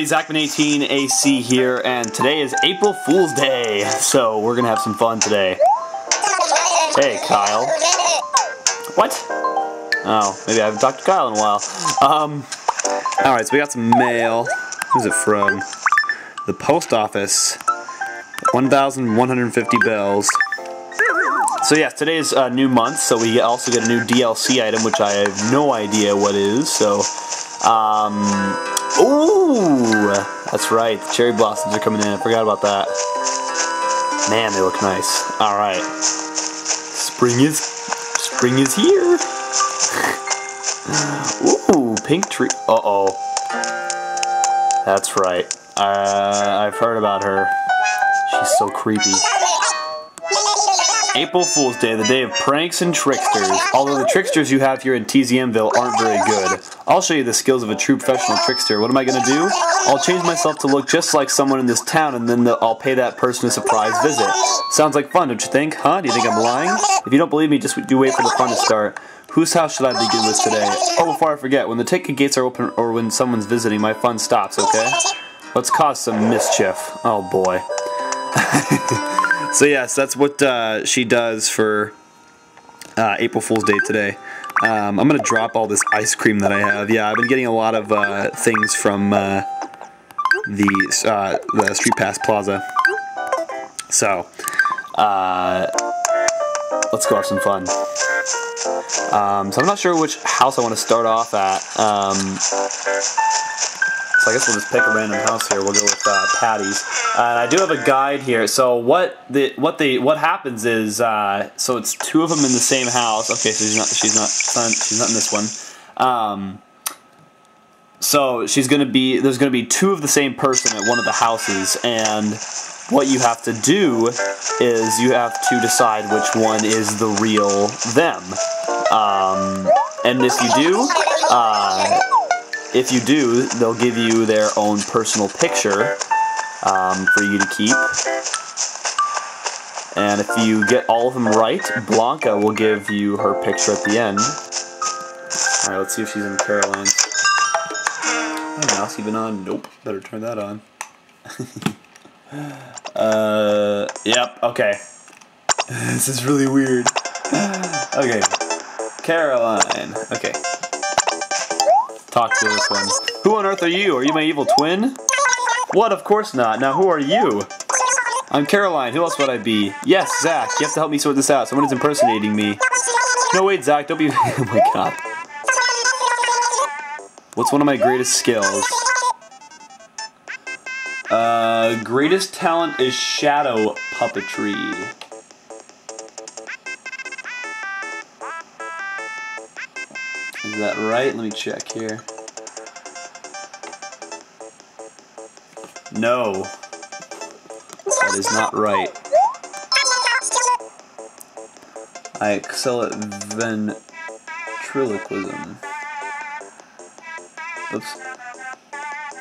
everybody, Zachman18 AC here, and today is April Fool's Day, so we're gonna have some fun today. Hey, Kyle. What? Oh, maybe I haven't talked to Kyle in a while. Alright, so we got some mail. Who's it from? The post office. 1,150 bells. So yes, today is a new month, so we also get a new DLC item, which I have no idea what is, so... Ooh! That's right, the cherry blossoms are coming in. I forgot about that. Man, they look nice. Alright. Spring is here! Ooh, pink tree. Uh-oh. That's right. I've heard about her. She's so creepy. April Fool's Day, the day of pranks and tricksters. Although the tricksters you have here in TZMville aren't very good. I'll show you the skills of a true professional trickster. What am I gonna do? I'll change myself to look just like someone in this town, and then I'll pay that person a surprise visit. Sounds like fun, don't you think? Huh? Do you think I'm lying? If you don't believe me, just do wait for the fun to start. Whose house should I begin with today? Oh, before I forget, when the ticket gates are open or when someone's visiting, my fun stops, okay? Let's cause some mischief. Oh boy. So yes, that's what she does for April Fool's Day today. I'm going to drop all this ice cream that I have. Yeah, I've been getting a lot of things from the Street Pass Plaza. So, let's go have some fun. So I'm not sure which house I want to start off at. So I guess we'll just pick a random house here. We'll go with Patty's. And I do have a guide here. So what happens is so it's two of them in the same house. Okay, so she's not in this one. So there's gonna be two of the same person at one of the houses, and what you have to do is you have to decide which one is the real them. And if you do, they'll give you their own personal picture for you to keep. And if you get all of them right, Blanca will give you her picture at the end. Alright, let's see if she's in Caroline's. Hey, mouse even on? Nope. Better turn that on. Yep, okay. This is really weird. Okay. Caroline. Okay. Talk to this one. Who on earth are you? Are you my evil twin? What? Of course not. Now who are you? I'm Caroline. Who else would I be? Yes, Zach. You have to help me sort this out. Someone is impersonating me. No, wait, Zach. Don't be... Oh my god. What's one of my greatest skills? Greatest talent is shadow puppetry. Is that right? Let me check here. No. That is not right. I excel at ventriloquism. Oops.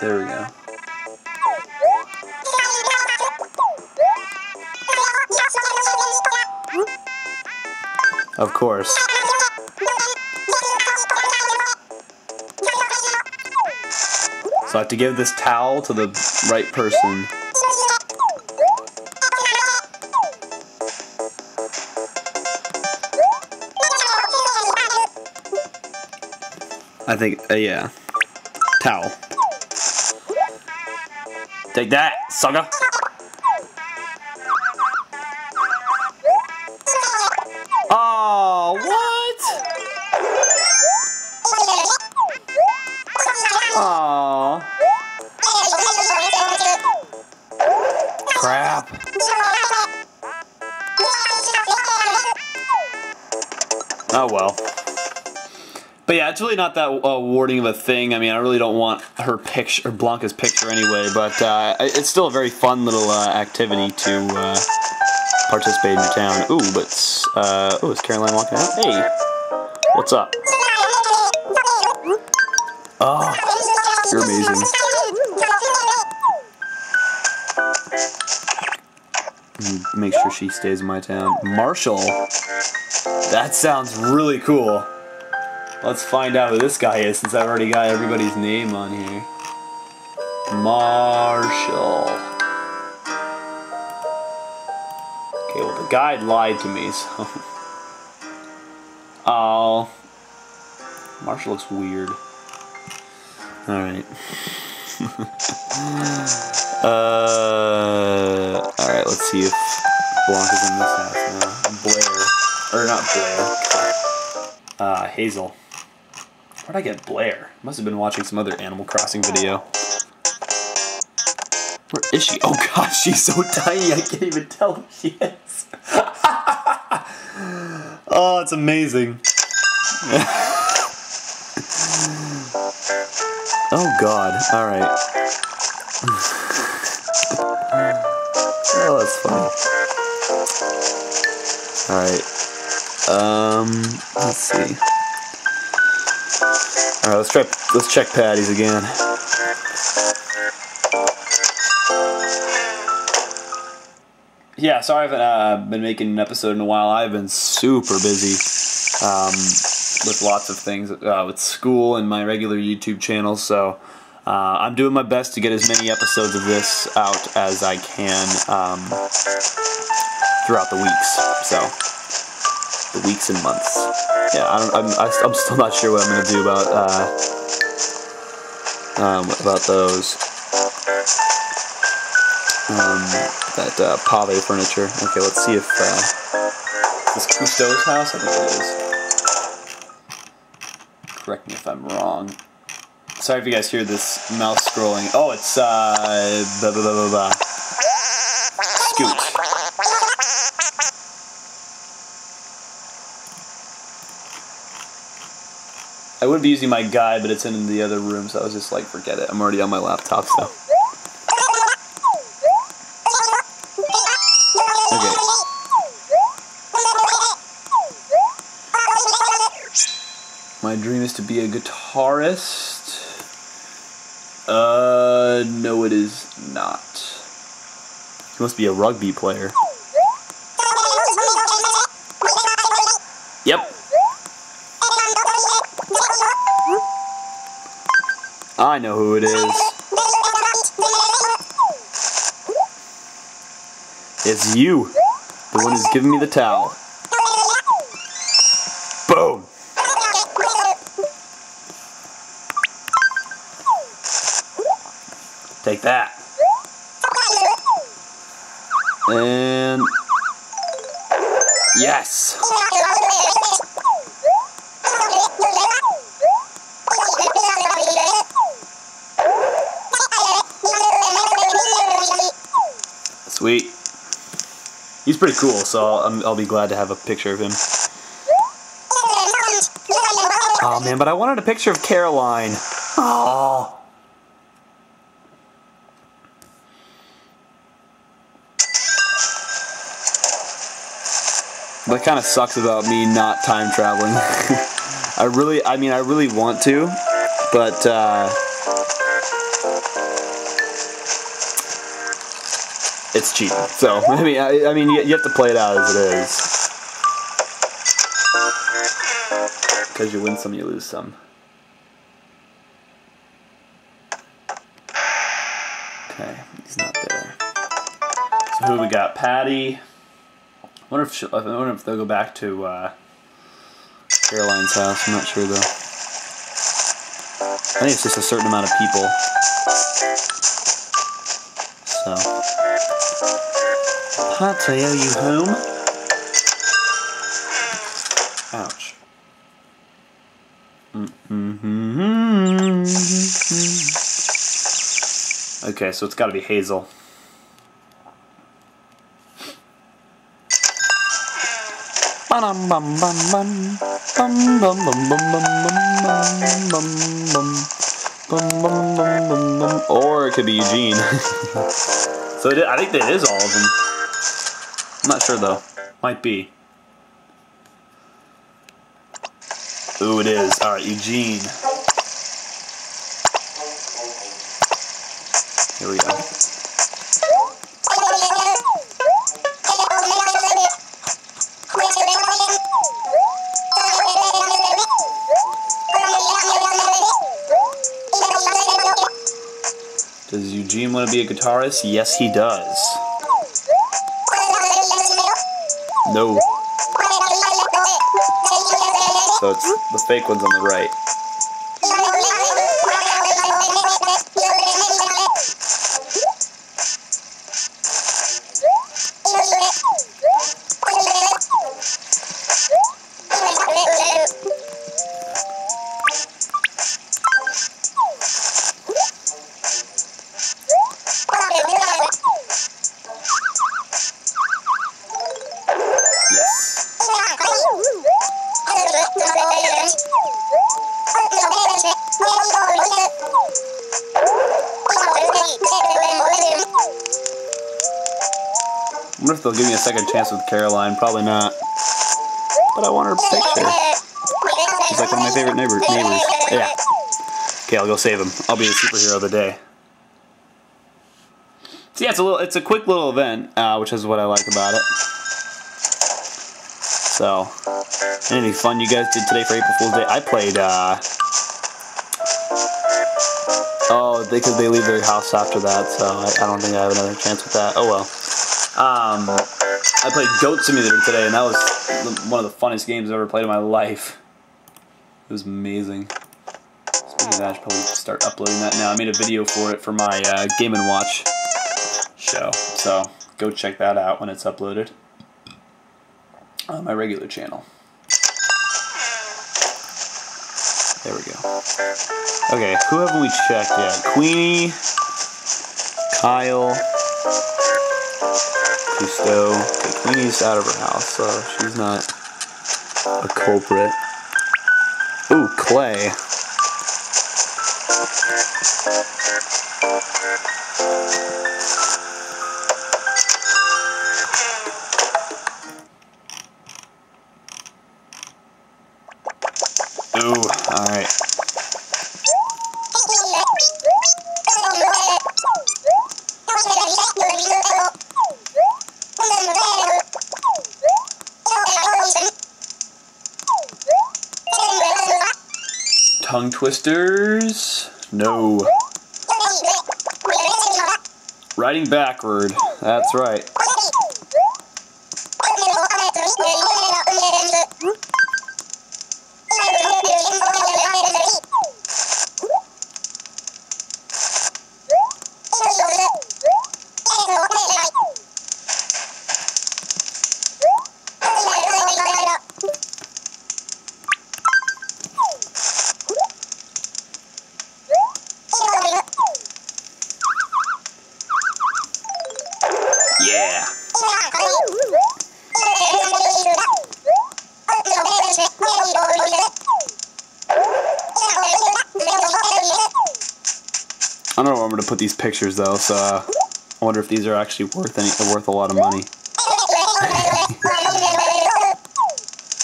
There we go. Of course. So I have to give this towel to the right person. I think, yeah. Towel. Take that, sucker! Oh, what? Oh. Crap. Oh well. But yeah, it's really not that awarding of a thing. I mean, I really don't want her picture, or Blanca's picture anyway, but it's still a very fun little activity to participate in your town. Ooh, but, is Caroline walking out? Hey, what's up? Oh, you're amazing. Make sure she stays in my town. Marshall. That sounds really cool. Let's find out who this guy is, since I've already got everybody's name on here. Marshall. Okay, well the guide lied to me, so... Oh. Marshall looks weird. Alright. Alright, let's see if Blanca's in this house now. Blair. Or not Blair. Hazel. Where'd I get Blair? Must have been watching some other Animal Crossing video. Where is she? Oh gosh, she's so tiny I can't even tell who she is. Oh, it's amazing. Oh god, alright. Oh, that's funny. Alright. Let's see. Alright, let's check Patty's again. Yeah, sorry I haven't been making an episode in a while. I've been super busy with lots of things, with school and my regular YouTube channel, so I'm doing my best to get as many episodes of this out as I can throughout the weeks. So, the weeks and months. Yeah, I'm still not sure what I'm gonna do about those. That pave furniture. Okay, let's see if is this Cousteau's house? I think it is. Correct me if I'm wrong. Sorry if you guys hear this mouse scrolling. Oh, it's Scoot. I would be using my guide, but it's in the other room, so I was just like, forget it. I'm already on my laptop, so. Okay. My dream is to be a guitarist. No it is not. He must be a rugby player. Yep. I know who it is. It's you, the one who's giving me the towel. Boom! Take that. And... yes! Sweet. He's pretty cool, so I'll be glad to have a picture of him. Oh man, but I wanted a picture of Caroline. Oh. That kind of sucks about me not time traveling. I really want to, but it's cheating. So I mean, you have to play it out as it is, because you win some, you lose some. Okay, he's not there. So who we got? Patty. I wonder if they'll go back to Caroline's house. I'm not sure though. I think it's just a certain amount of people. So, Patty, are you home? Ouch. Okay, so it's got to be Hazel. Or it could be Eugene. So I think that is all of them. I'm not sure though. Might be. Ooh, it is. Alright, Eugene. Here we go. Does Eugene want to be a guitarist? Yes, he does. No. So it's the fake ones on the right. I wonder if they'll give me a second chance with Caroline. Probably not. But I want her picture. She's like one of my favorite neighbors. Yeah. Okay, I'll go save him. I'll be the superhero of the day. So yeah, it's a quick little event, which is what I like about it. So, anything fun you guys did today for April Fool's Day? I played, oh, because they leave their house after that, so I don't think I have another chance with that. Oh well. I played Goat Simulator today, and that was one of the funnest games I've ever played in my life. It was amazing. Speaking of that, I should probably start uploading that now. I made a video for it for my Game & Watch show, so go check that out when it's uploaded on my regular channel. There we go. Okay, who haven't we checked yet? Queenie, Kyle, Cousteau. Okay, Queenie's out of her house, so she's not a culprit. Ooh, Clay. Ooh, alright. Tongue twisters? No. Riding backward. That's right. Yeah. I don't know where I'm going to put these pictures though, so I wonder if these are actually worth a lot of money.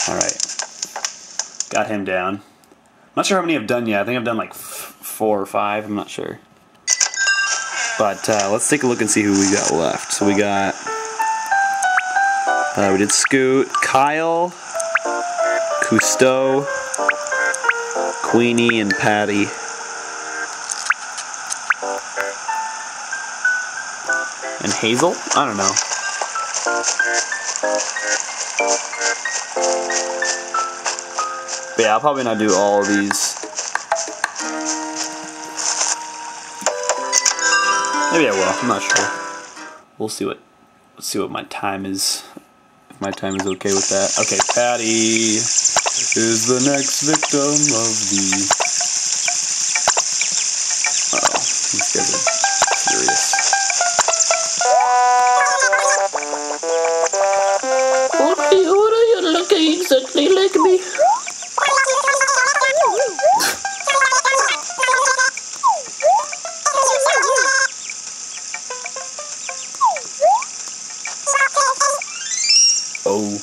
Alright. Got him down. I'm not sure how many I've done yet. I think I've done like 4 or 5. I'm not sure. But let's take a look and see who we got left. So we got... we did Scoot, Kyle, Cousteau, Queenie, and Patty. And Hazel? I don't know. But yeah, I'll probably not do all of these. Maybe I will. I'm not sure. We'll see what my time is. If my time is okay with that. Okay, Patty is the next victim of the... Uh-oh. These guys are furious. Okay, you're looking exactly like me. Oh,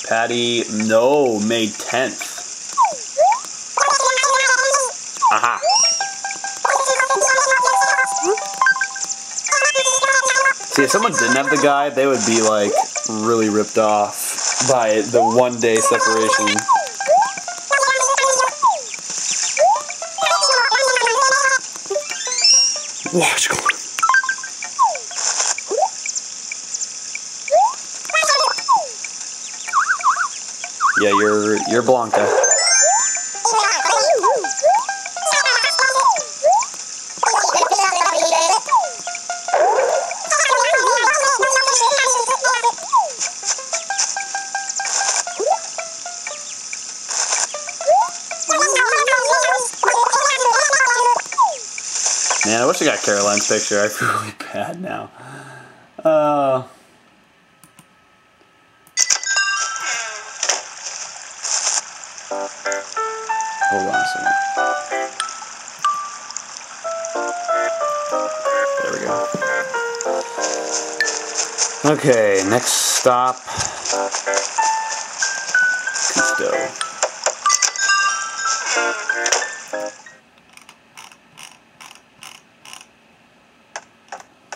Patty, no, May 10th. Aha. See, if someone didn't have the guide, they would be like really ripped off by the 1 day separation. Logical. Yeah, you're Blanca. Man, I wish I got Caroline's picture. I feel really bad now. Hold on a second. There we go. Okay, next stop. Cousteau.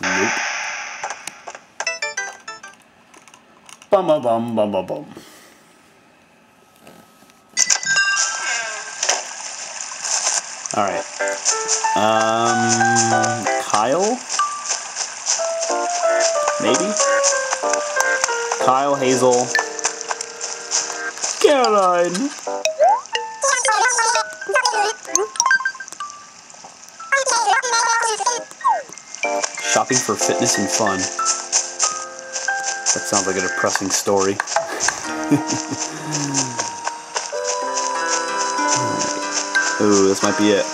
Nope. Bum bum bum bum bum bum. Alright. Kyle? Maybe? Kyle, Hazel, Caroline. Shopping for fitness and fun. That sounds like a depressing story. Ooh, this might be it.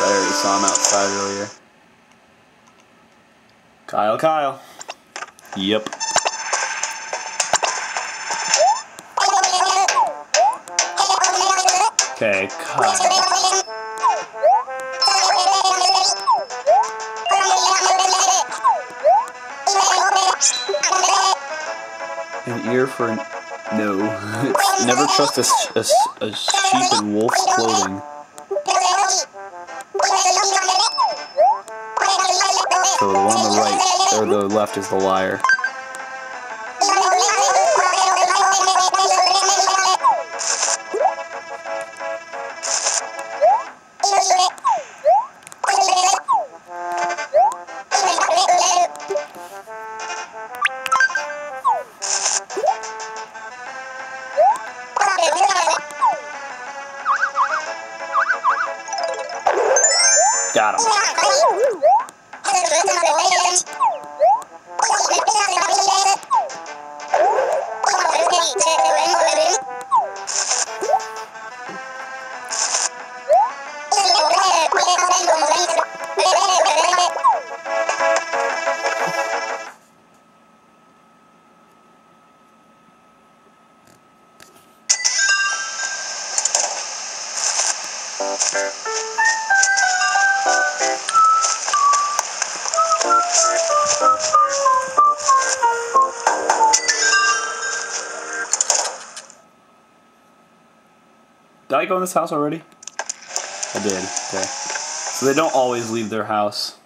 I already saw him outside earlier. Kyle. Yep. Okay, Kyle. An ear for no. It's never trust a sheep in wolf's clothing. So the one on the right or the left is the liar. Got him. Did I go in this house already? I did, okay. So they don't always leave their house.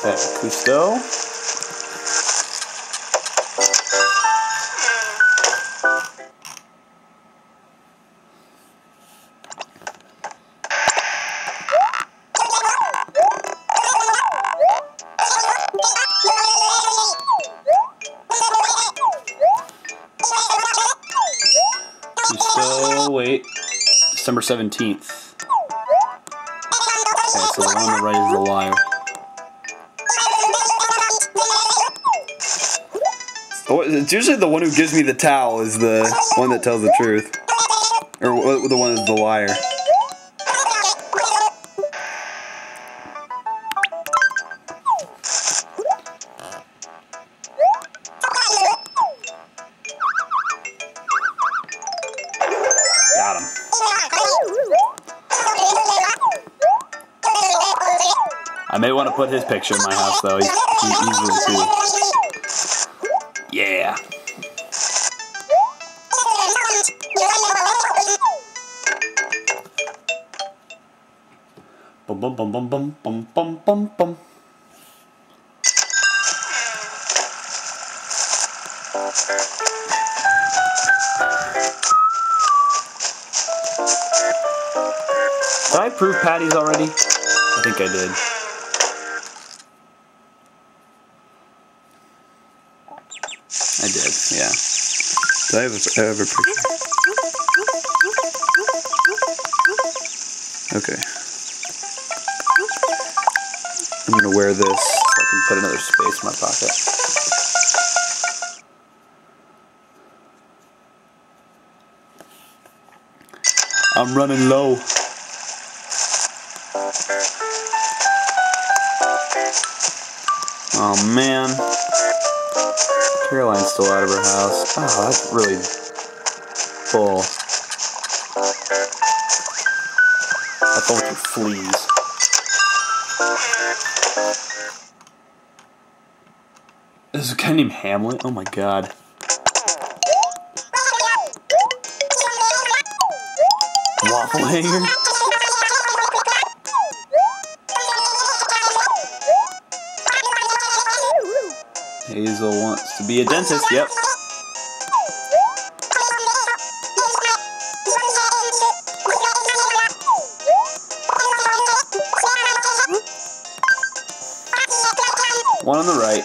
Okay, Cousteau. Cousteau, wait. December 17th. Okay, so the one on the right is the liar. Oh, it's usually the one who gives me the towel is the one that tells the truth. Or the one that's the liar. Got him. I may want to put his picture in my house though. He's really cool. Yeah. bum bum bum bum bum bum bum bum bum. Did I prove patties already? I think I did. I did, yeah. Did I have a picture? Okay. I'm gonna wear this so I can put another space in my pocket. I'm running low. Oh man. Caroline's still out of her house. Oh, that's really full. That's all with your fleas. There's a guy named Hamlet? Oh my god. Waffle hanger? Hazel wants to be a dentist, yep. One on the right.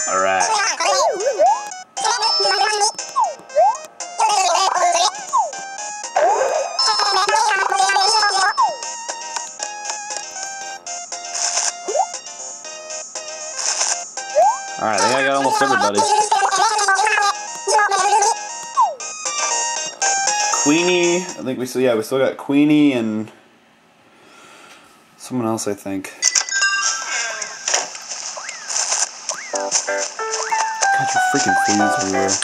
Alright. Alright, I think I got almost everybody. Queenie, I think we still got Queenie and someone else, I think. God, your freaking fleas everywhere.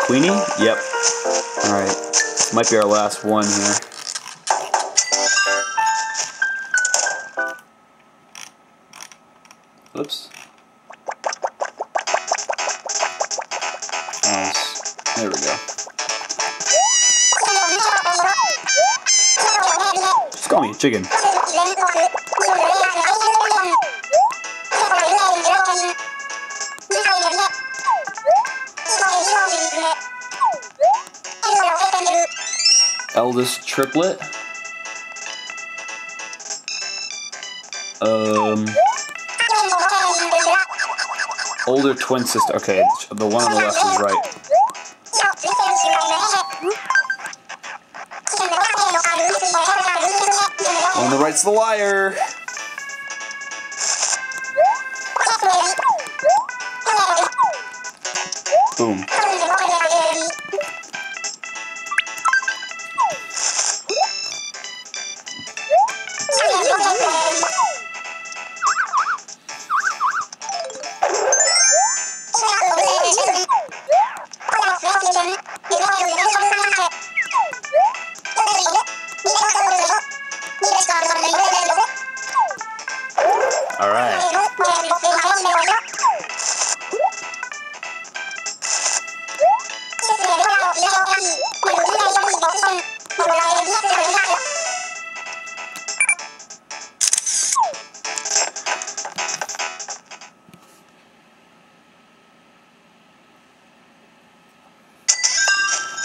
Queenie? Yep. Alright. This might be our last one here. Oops. Nice. There we go. Just call me a chicken. Eldest triplet. Older twin sister. Okay, the one on the left is right. One on the right's the liar. Boom. All right.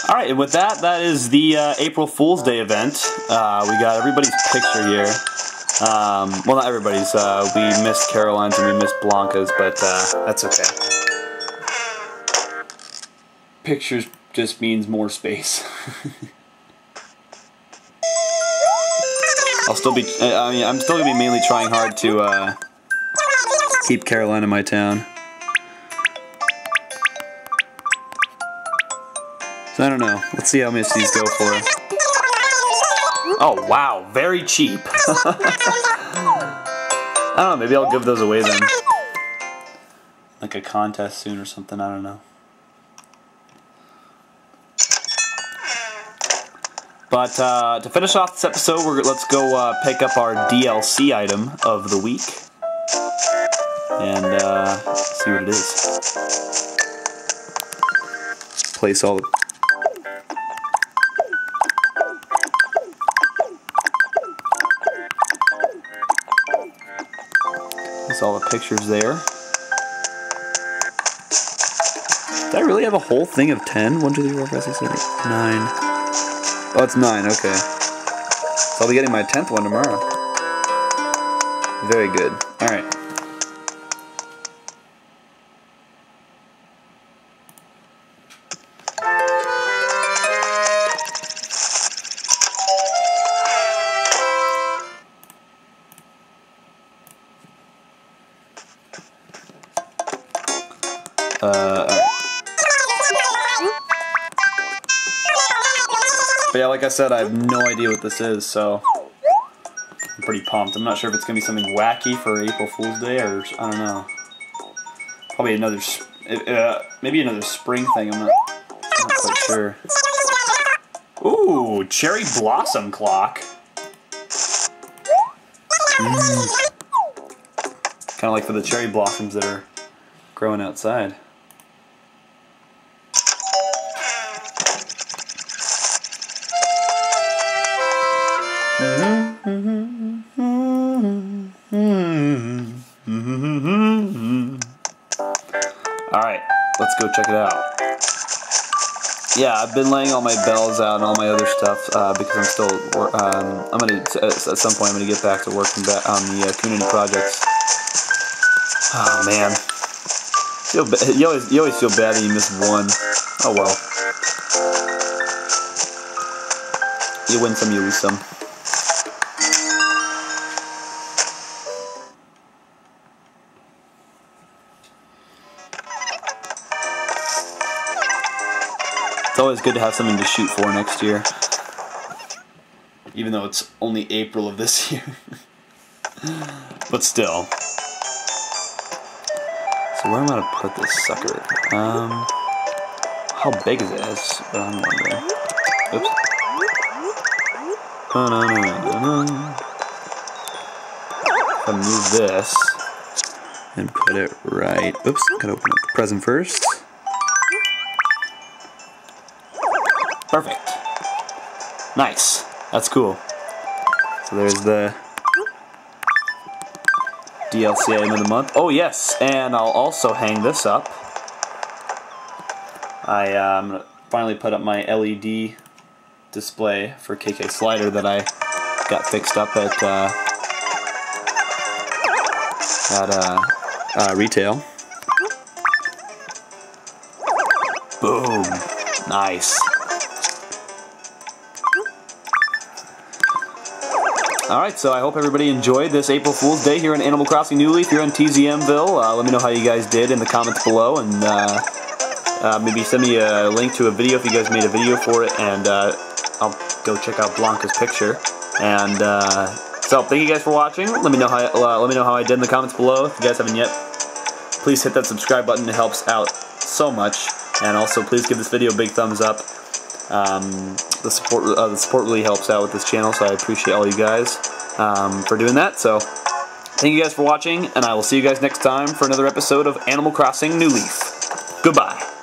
Alright, and with that, that is the April Fool's Day event. We got everybody's picture here. Well, not everybody's. We missed Caroline's and we missed Blanca's, but that's okay. Pictures just means more space. I'm still gonna be mainly trying hard to keep Caroline in my town. So I don't know. Let's see how much these go for. Oh wow, very cheap. I don't know. Maybe I'll give those away then. Like like a contest soon or something. I don't know. But to finish off this episode, let's go pick up our DLC item of the week and see what it is. Place all the pictures there. Did I really have a whole thing of 10? 1, 2, 3, 4, 5, 6, 7, 8, 9. Oh, it's 9, okay. So I'll be getting my 10th one tomorrow. Very good. Alright. But yeah, like I said, I have no idea what this is, so I'm pretty pumped. I'm not sure if it's going to be something wacky for April Fool's Day, or I don't know. Probably another, maybe another spring thing, I'm not quite sure. Ooh, cherry blossom clock. Kind of like for the cherry blossoms that are growing outside. Alright, let's go check it out. Yeah, I've been laying all my bells out and all my other stuff because I'm still, I'm gonna, at some point I'm gonna get back to working on the community projects. Oh man. You always feel bad when you miss one. Oh well. You win some, you lose some. It's always good to have something to shoot for next year. Even though it's only April of this year. But still. So where am I going to put this sucker? How big is it? That's what I'm wondering. Oops. If I move this and put it right. Oops, gotta open up the present first. Perfect. Nice. That's cool. So there's the DLC item of the month. Oh yes, and I'll also hang this up. I'm gonna finally put up my LED display for KK Slider that I got fixed up at retail. Boom. Nice. Alright, so I hope everybody enjoyed this April Fool's Day here in Animal Crossing New Leaf here in TZMville. Let me know how you guys did in the comments below, and maybe send me a link to a video if you guys made a video for it, and I'll go check out Blanca's picture. And so thank you guys for watching. Let me know how I did in the comments below. If you guys haven't yet, please hit that subscribe button. It helps out so much. And also, please give this video a big thumbs up. The support really helps out with this channel, so I appreciate all you guys for doing that. So thank you guys for watching, and I will see you guys next time for another episode of Animal Crossing New Leaf. Goodbye.